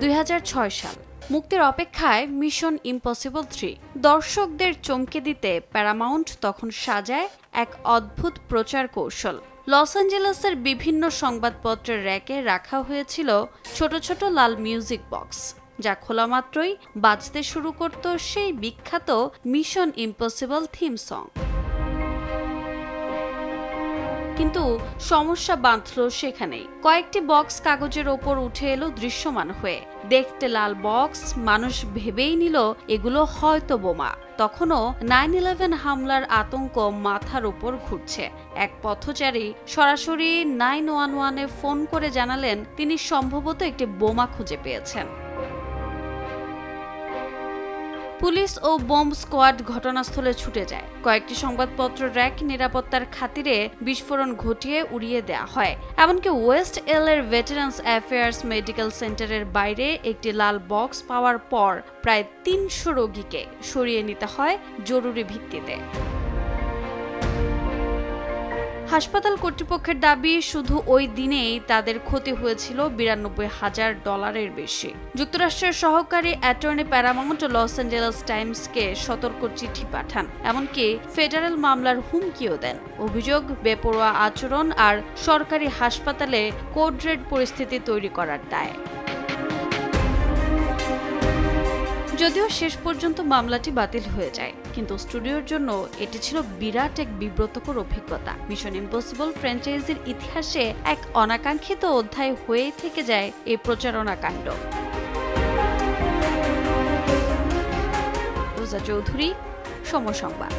2006 সাল। মুক্তির অপেক্ষায় মিশন ইম্পসিবল 3। দর্শকদের চমকে দিতে প্যারামাউন্ট তখন সাজায় এক অদ্ভুত প্রচার কৌশল। লস অ্যাঞ্জেলেসের বিভিন্ন সংবাদপত্রের র্যাকে রাখা হয়েছিল ছোট ছোট লাল মিউজিক বক্স, যা খোলা মাত্রই বাজতে শুরু করত সেই বিখ্যাত মিশন ইম্পসিবল থিম সং। কিন্তু সমস্যা বাঁধল সেখানেই। কয়েকটি বক্স কাগজের ওপর উঠে এলো দৃশ্যমান হয়ে। দেখতে লাল বক্স, মানুষ ভেবেই নিল এগুলো হয়তো বোমা। তখনও 9/11 হামলার আতঙ্ক মাথার উপর ঘুরছে। এক পথচারী সরাসরি 911-এ ফোন করে জানালেন তিনি সম্ভবত একটি বোমা খুঁজে পেয়েছেন। পুলিশ ও বোম স্কোয়াড ঘটনাস্থলে ছুটে যায়। কয়েকটি সংবাদপত্র র্যাক নিরাপত্তার খাতিরে বিস্ফোরণ ঘটিয়ে উড়িয়ে দেওয়া হয়। এমনকি ওয়েস্ট এলের ভেটেরান্স অ্যাফেয়ার্স মেডিকেল সেন্টারের বাইরে একটি লাল বক্স পাওয়ার পর প্রায় 300 রোগীকে সরিয়ে নিতে হয় জরুরি ভিত্তিতে। হাসপাতাল কর্তৃপক্ষের দাবি, শুধু ওই দিনেই তাদের ক্ষতি হয়েছিল $92,000 বেশি। যুক্তরাষ্ট্রের সহকারী অ্যাটর্নি প্যারামাউন্ট লস অ্যাঞ্জেলেস টাইমসকে সতর্ক চিঠি পাঠান, এমনকি ফেডারেল মামলার হুমকিও দেন। অভিযোগ, বেপরোয়া আচরণ আর সরকারি হাসপাতালে কোড রেড পরিস্থিতি তৈরি করার দায়। যদিও শেষ পর্যন্ত মামলাটি বাতিল হয়ে যায়, কিন্তু স্টুডিওর জন্য এটি ছিল বিরাট এক বিব্রতকর অভিজ্ঞতা। মিশন ইম্পসিবল ফ্র্যাঞ্চাইজির ইতিহাসে এক অনাকাঙ্ক্ষিত অধ্যায় হয়েই থেকে যায় এই প্রচারণা কাণ্ড। রোজা চৌধুরী, সময় সংবাদ।